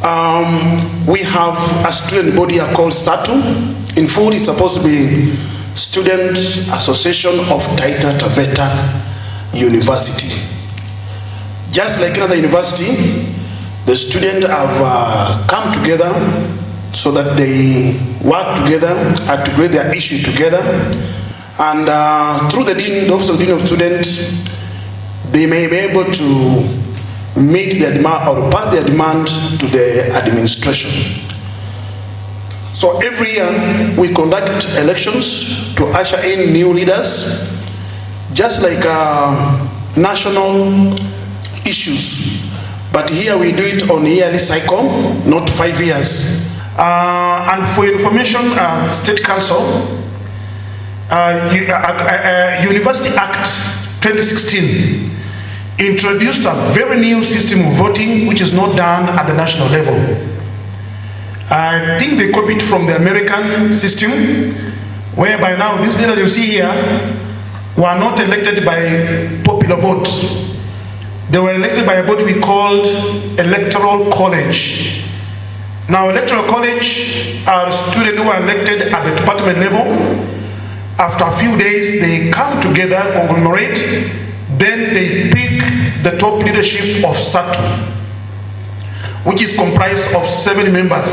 We have a student body called SATU. In full, it's supposed to be Student Association of Taita Taveta University. Just like another university, the students have come together so that they work together, articulate their issue together, and through the Office of the Dean of Students, they may be able to meet their demand or pass their demand to the administration. So every year we conduct elections to usher in new leaders, just like national issues. But here we do it on a yearly cycle, not 5 years. And for information, State Council, University Act 2016 introduced a very new system of voting which is not done at the national level. I think they copied from the American system, whereby now these leaders you see here were not elected by popular vote. They were elected by a body we called Electoral College. Now, Electoral College are students who are elected at the department level. After a few days, they come together, conglomerate, then they pick the top leadership of SATU, which is comprised of 7 members.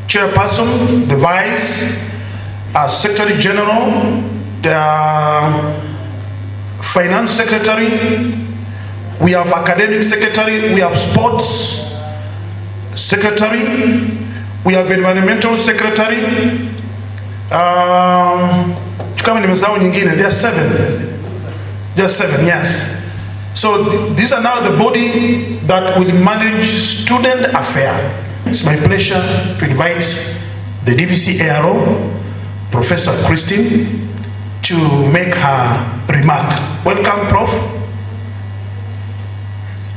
Chairperson, the vice, Secretary General, the Finance Secretary, we have Academic Secretary, we have Sports Secretary, we have Environmental Secretary, there are 7. There are 7, yes. So these are now the body that will manage student affairs. It's my pleasure to invite the DVC ARO, Professor Christine, to make her remark. Welcome, Prof.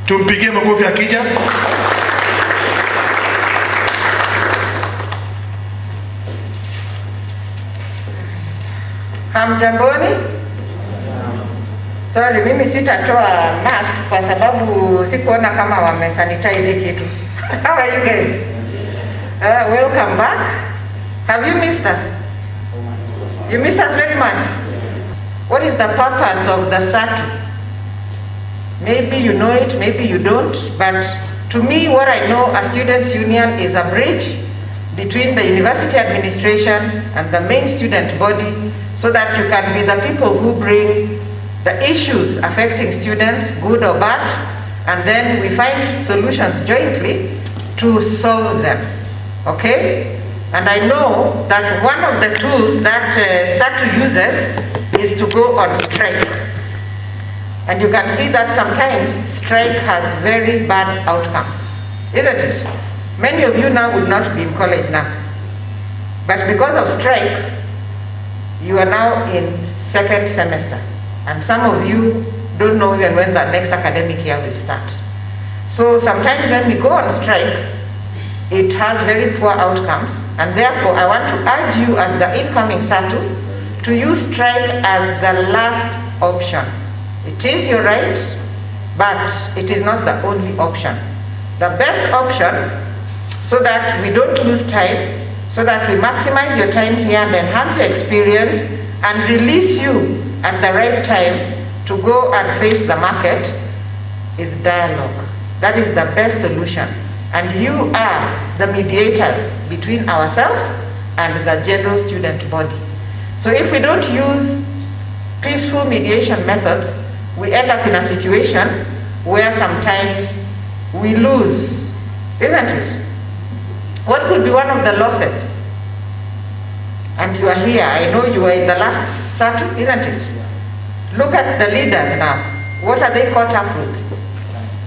Tumpigie makofi akija. Hamjamboni? Sorry, mimi sitatoa mask kwa sababu sikuona kama wamesanitize kitu. How are you guys? Welcome back. Have you missed us? You missed us very much. What is the purpose of the SATU? Maybe you know it, maybe you don't, but to me what I know, a students' union is a bridge between the university administration and the main student body, so that you can be the people who bring the issues affecting students, good or bad, and then we find solutions jointly to solve them, okay? And I know that one of the tools that SATU uses is to go on strike. And you can see that sometimes strike has very bad outcomes, isn't it? Many of you now would not be in college now. But because of strike, you are now in 2nd semester. And some of you don't know even when the next academic year will start. So sometimes when we go on strike, it has very poor outcomes. And therefore, I want to urge you as the incoming SATU to use strike as the last option. It is your right, but it is not the only option. The best option, so that we don't lose time, so that we maximize your time here and enhance your experience and release you at the right time to go and face the market, is dialogue. That is the best solution. And you are the mediators between ourselves and the general student body. So if we don't use peaceful mediation methods, we end up in a situation where sometimes we lose, isn't it? What could be one of the losses? And you are here, I know you are in the last SATU, isn't it? Look at the leaders now. What are they caught up with?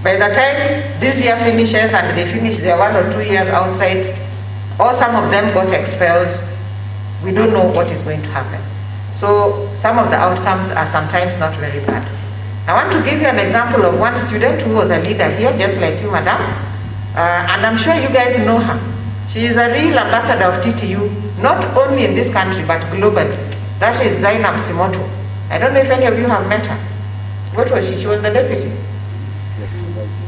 By the time this year finishes and they finish their 1 or 2 years outside, or some of them got expelled, we don't know what is going to happen. So some of the outcomes are sometimes not very bad. I want to give you an example of one student who was a leader here, just like you, madam. And I'm sure you guys know her. She is a real ambassador of TTU, not only in this country, but globally. That is Zainab Simoto. I don't know if any of you have met her. What was she? She was the deputy. Yes, the vice.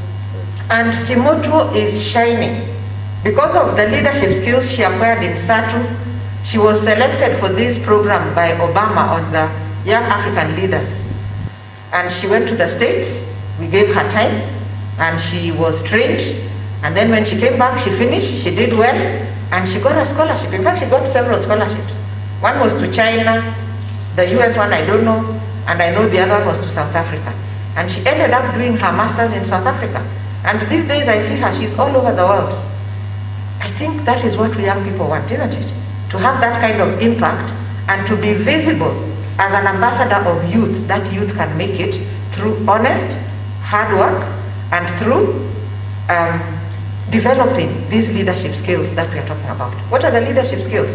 And Simoto is shining. Because of the leadership skills she acquired in SATU, she was selected for this program by Obama on the Young African Leaders. And she went to the States, we gave her time, and she was trained. And then when she came back, she finished, she did well, and she got a scholarship. In fact, she got several scholarships. One was to China, the US one I don't know, and I know the other one was to South Africa. And she ended up doing her master's in South Africa. And these days I see her, she's all over the world. I think that is what we young people want, isn't it? To have that kind of impact and to be visible as an ambassador of youth, that youth can make it through honest, hard work, and through developing these leadership skills that we are talking about. What are the leadership skills?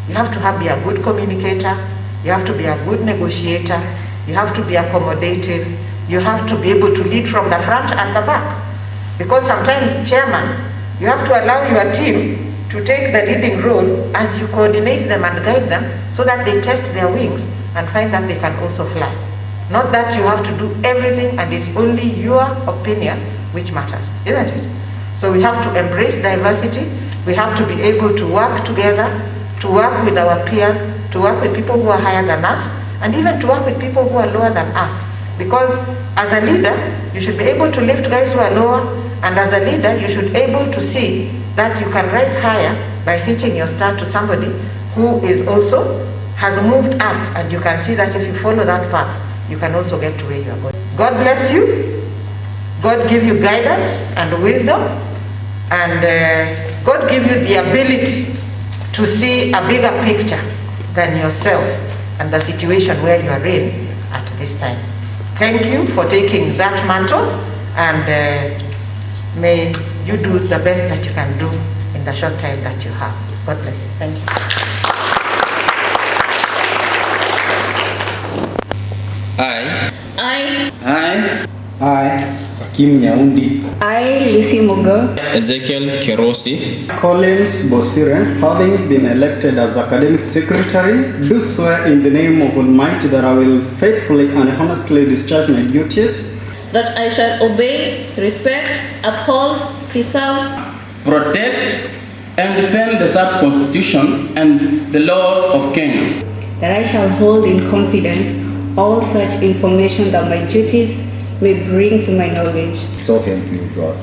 You have to be a good communicator, you have to be a good negotiator, you have to be accommodative, you have to be able to lead from the front and the back. Because sometimes, chairman, you have to allow your team to take the leading role as you coordinate them and guide them so that they test their wings and find that they can also fly. Not that you have to do everything and it's only your opinion which matters, isn't it? So we have to embrace diversity, we have to be able to work together, to work with our peers, to work with people who are higher than us, and even to work with people who are lower than us. Because as a leader, you should be able to lift guys who are lower, and as a leader, you should be able to see that you can rise higher by hitching your star to somebody who is also has moved up, and you can see that if you follow that path, you can also get to where you are going. God bless you. God give you guidance and wisdom, and God give you the ability to see a bigger picture than yourself and the situation where you are in at this time. Thank you for taking that mantle, and may you do the best that you can do in the short time that you have. God bless you. Thank you. I, Kim Nyaundi. I, Lucy Mugo. Ezekiel Kerosi. Collins Bosire, having been elected as academic secretary, do swear in the name of Almighty that I will faithfully and honestly discharge my duties. That I shall obey, respect, uphold, preserve, protect, and defend the South Constitution and the laws of Kenya. that I shall hold in confidence all such information that my duties may bring to my knowledge. So help me God.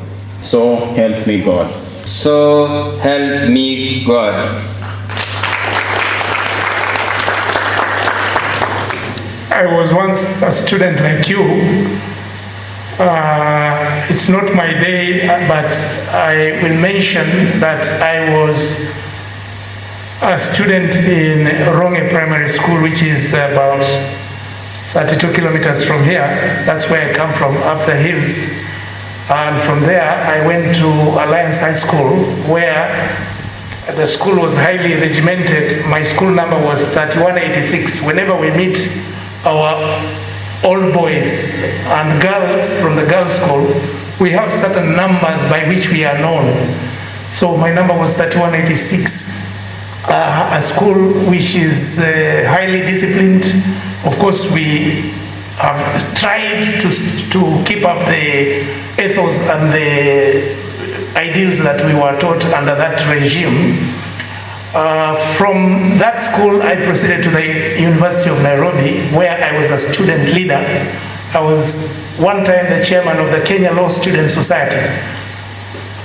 So help me God. So help me God. I was once a student like you. It's not my day, but I will mention that I was a student in Ronge Primary School, which is about 32 kilometers from here. That's where I come from, up the hills. And from there, I went to Alliance High School, where the school was highly regimented. My school number was 3186. Whenever we meet our old boys and girls from the girls' school, we have certain numbers by which we are known. So my number was 3186. A school which is highly disciplined. Of course, we have tried to keep up the ethos and the ideals that we were taught under that regime. From that school, I proceeded to the University of Nairobi, where I was a student leader. I was one time the chairman of the Kenya Law Student Society.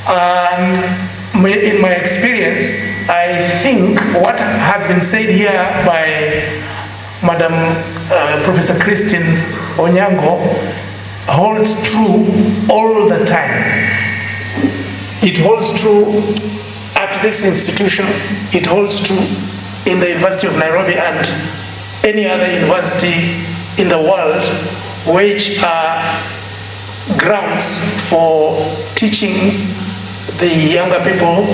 And in my experience, I think what has been said here by Madam Professor Christine Onyango holds true all the time. It holds true at this institution, it holds true in the University of Nairobi and any other university in the world, which are grounds for teaching the younger people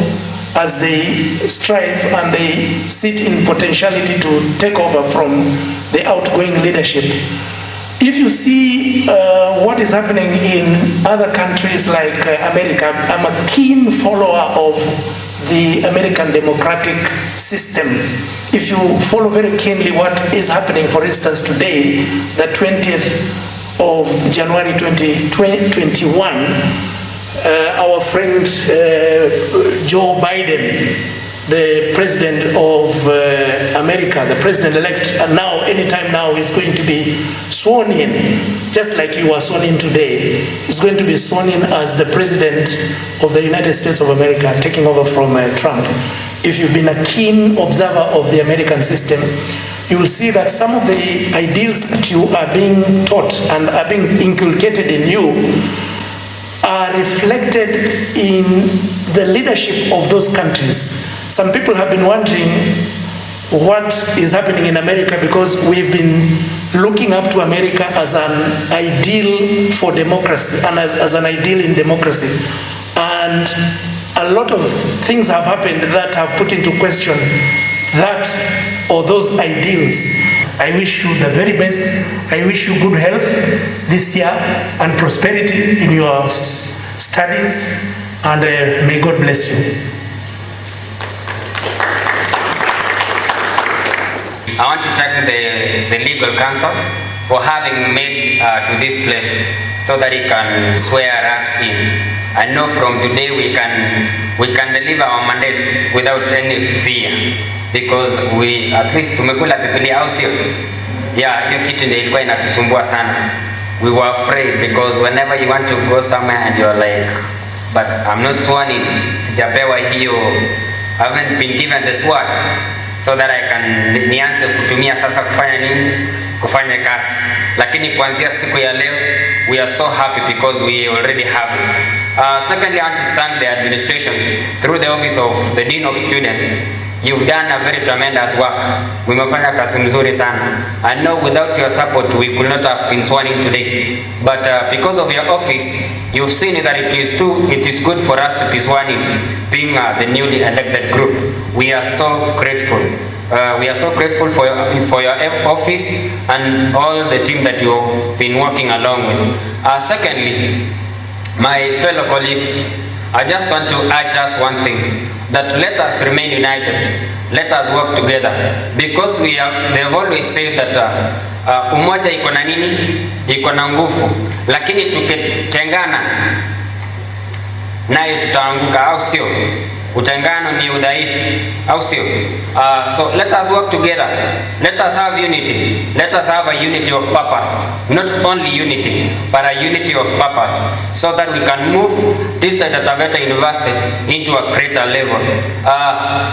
as they strive and they sit in potentiality to take over from the outgoing leadership. If you see what is happening in other countries like America, I'm a keen follower of the American democratic system. If you follow very keenly what is happening, for instance, today, the 20th of January 2021, our friend Joe Biden, the president of America, the president-elect, now, anytime now, is going to be sworn in, just like you were sworn in today. He's going to be sworn in as the president of the United States of America, taking over from Trump. If you've been a keen observer of the American system, you will see that some of the ideals that you are being taught and are being inculcated in you are reflected in the leadership of those countries. Some people have been wondering what is happening in America because we've been looking up to America as an ideal for democracy and as an ideal in democracy. And a lot of things have happened that have put into question that or those ideals. I wish you the very best. I wish you good health this year and prosperity in your studies, and may God bless you. I want to thank the legal counsel for having made to this place so that he can swear us in. I know from today we can deliver our mandates without any fear, because we at least tumekula Biblia au sio? Yeah, hiyo kitu ndio ilikuwa inatusumbua sana. We were afraid because whenever you want to go somewhere and you're like, but I'm not sworn in, sijapewa hiyo, I haven't been given the sword so that I can nianze kutumia sasa kufanya nini? Kufanya kazi. Lakini kuanzia siku ya leo, we are so happy because we already have it. Secondly, I want to thank the administration through the office of the Dean of Students. You've done a very tremendous work. Mumefanya kazi mzuri sana. I know without your support we could not have been sworn in today. But because of your office, you've seen that it is good for us to be sworn in, being the newly elected group. We are so grateful. We are so grateful for your office and all the team that you've been working along with. Secondly, my fellow colleagues, I just want to urge us one thing, that let us remain united, let us work together, because they have always said that umoja iko na nini? Iko na nguvu, lakini tukitengana nayo tutaanguka, au sio? Utengano ni udhaifu, au sio? So let us work together, let us have unity, let us have a unity of purpose, not only unity, but a unity of purpose, so that we can move this Taita Taveta University into a greater level.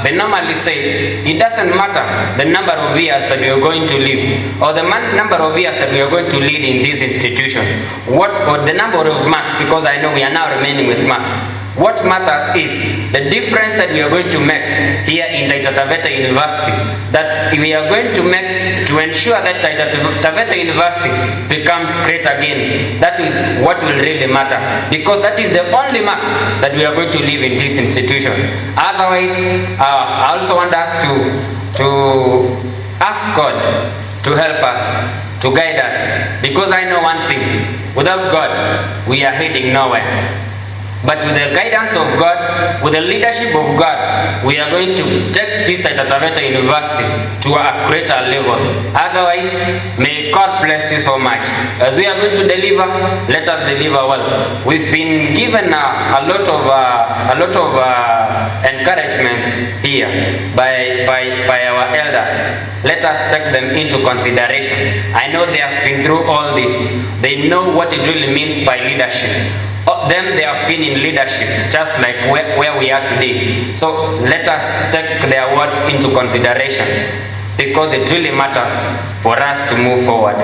They normally say, it doesn't matter the number of years that we are going to live, or the number of years that we are going to lead in this institution, or the number of months, because I know we are now remaining with months. What matters is the difference that we are going to make here in Taita Taveta University, that we are going to make to ensure that Taita Taveta University becomes great again. That is what will really matter, because that is the only mark that we are going to leave in this institution. Otherwise, I also want us to ask God to help us, to guide us, because I know one thing, without God, we are heading nowhere. But with the guidance of God, with the leadership of God, we are going to take this Taita Taveta University to a greater level. Otherwise, may God bless you so much. As we are going to deliver, let us deliver well. We've been given a lot of encouragements here by our elders. Let us take them into consideration. I know they have been through all this. They know what it really means by leadership. Them, they have been in leadership, just like where we are today. So let us take their words into consideration, because it really matters for us to move forward.